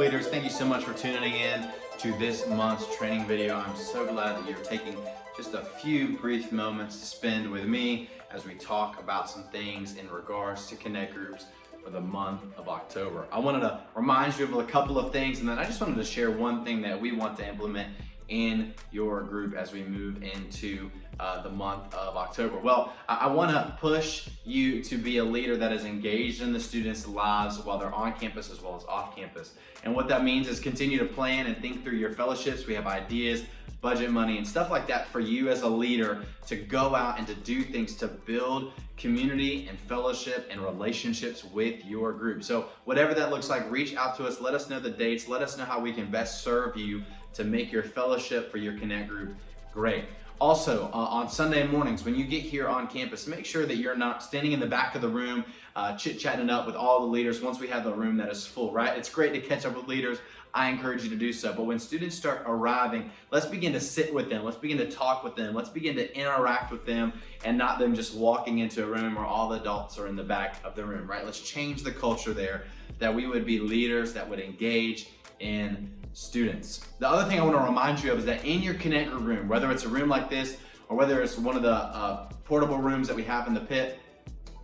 leaders, thank you so much for tuning in to this month's training video. I'm so glad that you're taking just a few brief moments to spend with me as we talk about some things in regards to Connect Groups for the month of October. I wanted to remind you of a couple of things, and then I just wanted to share one thing that we want to implement in your group as we move into the month of October. Well, I want to push you to be a leader that is engaged in the students' lives while they're on campus as well as off campus. And what that means is continue to plan and think through your fellowships. We have ideas, budget money, and stuff like that for you as a leader to go out and to do things to build community and fellowship and relationships with your group. So whatever that looks like, reach out to us, let us know the dates, let us know how we can best serve you to make your fellowship for your Connect group great. Also, on Sunday mornings, when you get here on campus, make sure that you're not standing in the back of the room, chit-chatting it up with all the leaders once we have the room that is full, right? It's great to catch up with leaders. I encourage you to do so. But when students start arriving, let's begin to sit with them. Let's begin to talk with them. Let's begin to interact with them and not them just walking into a room where all the adults are in the back of the room, right? Let's change the culture there, that we would be leaders that would engage in students. The other thing I want to remind you of is that in your Connect Group room, whether it's a room like this or whether it's one of the portable rooms that we have in the pit,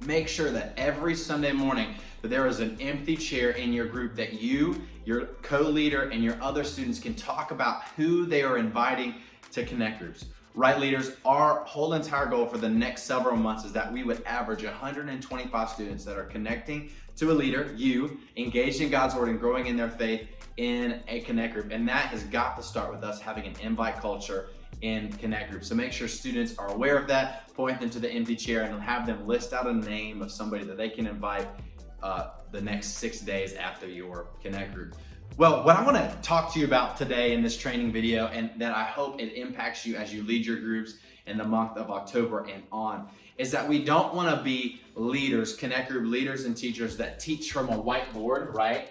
make sure that every Sunday morning that there is an empty chair in your group that you, your co-leader, and your other students can talk about who they are inviting to Connect Groups. Right, leaders, our whole entire goal for the next several months is that we would average 125 students that are connecting to a leader, you, engaged in God's word and growing in their faith in a Connect Group. And that has got to start with us having an invite culture in Connect Groups. So make sure students are aware of that, point them to the empty chair, and have them list out a name of somebody that they can invite the next 6 days after your Connect Group. Well, what I want to talk to you about today in this training video, and that I hope it impacts you as you lead your groups in the month of October and on, is that we don't want to be leaders, Connect Group leaders and teachers that teach from a whiteboard, right?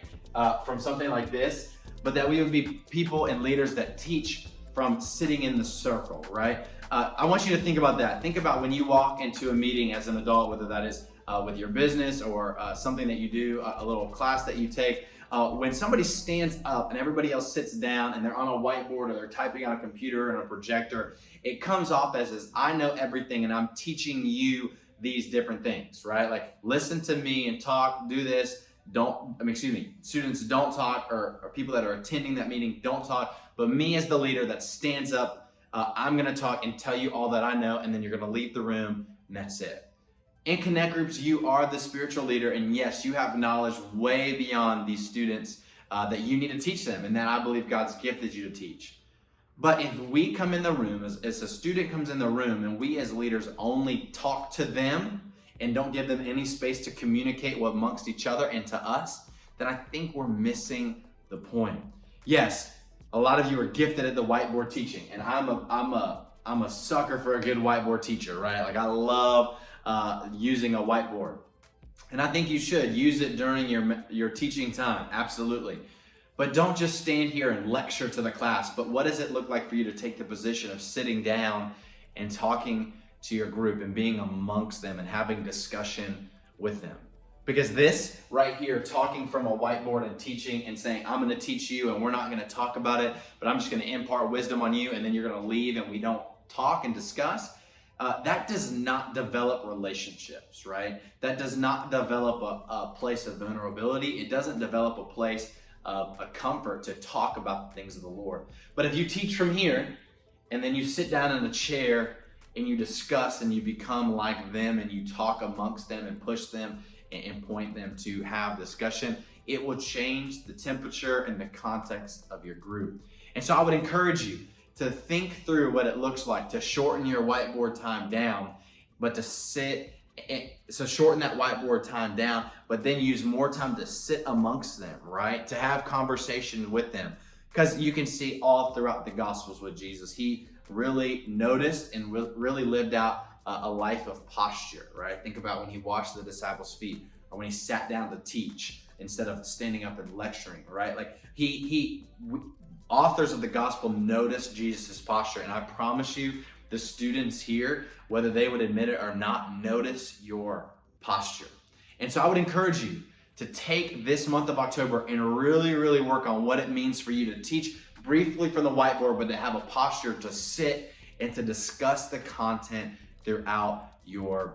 From something like this, but that we would be people and leaders that teach from sitting in the circle, right? I want you to think about that. Think about when you walk into a meeting as an adult, whether that is with your business or something that you do, a little class that you take. When somebody stands up and everybody else sits down and they're on a whiteboard or they're typing on a computer and a projector, it comes off as I know everything and I'm teaching you these different things, right? Like, listen to me and talk, do this. Students don't talk, or people that are attending that meeting don't talk, but me as the leader that stands up, I'm gonna talk and tell you all that I know, and then you're gonna leave the room, and that's it. In Connect Groups, you are the spiritual leader, and yes, you have knowledge way beyond these students that you need to teach them, and that I believe God's gifted you to teach. But if we come in the room, as a student comes in the room, and we as leaders only talk to them, and don't give them any space to communicate amongst each other and to us, then I think we're missing the point. Yes, a lot of you are gifted at the whiteboard teaching, and I'm a sucker for a good whiteboard teacher, right? Like, I love using a whiteboard, and I think you should use it during your teaching time, absolutely. But don't just stand here and lecture to the class. But what does it look like for you to take the position of sitting down and talking to your group and being amongst them and having discussion with them? Because this right here, talking from a whiteboard and teaching and saying, I'm going to teach you and we're not going to talk about it, but I'm just going to impart wisdom on you and then you're going to leave and we don't talk and discuss, that does not develop relationships, right? That does not develop a place of vulnerability. It doesn't develop a place of a comfort to talk about the things of the Lord. But if you teach from here and then you sit down in a chair and you discuss and you become like them and you talk amongst them and push them and point them to have discussion, it will change the temperature and the context of your group. And so I would encourage you to think through what it looks like to shorten your whiteboard time down, but to shorten that whiteboard time down, but then use more time to sit amongst them, right? To have conversation with them. Because you can see all throughout the Gospels with Jesus, he really noticed and really lived out a life of posture, right? Think about when he washed the disciples' feet, or when he sat down to teach instead of standing up and lecturing, right? Like authors of the gospel noticed Jesus' posture, and I promise you, the students here, whether they would admit it or not, notice your posture. And so I would encourage you to take this month of October and really work on what it means for you to teach briefly from the whiteboard, but to have a posture to sit and to discuss the content throughout your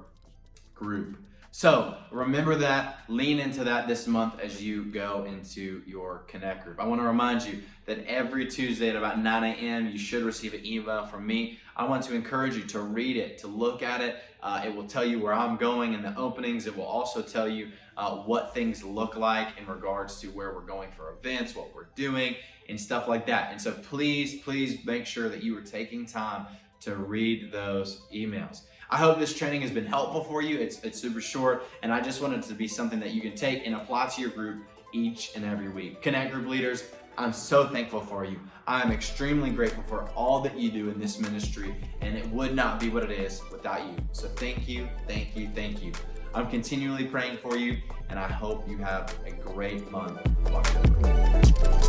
group. So remember that, lean into that this month as you go into your Connect group. I want to remind you that every Tuesday at about 9 a.m. you should receive an email from me. I want to encourage you to read it, to look at it. It will tell you where I'm going in the openings. It will also tell you what things look like in regards to where we're going for events, what we're doing, and stuff like that. And so please make sure that you are taking time to read those emails. I hope this training has been helpful for you. It's super short, and I just want it to be something that you can take and apply to your group each and every week. Connect group leaders, I'm so thankful for you. I'm extremely grateful for all that you do in this ministry, and it would not be what it is without you. So thank you. I'm continually praying for you, and I hope you have a great month of October.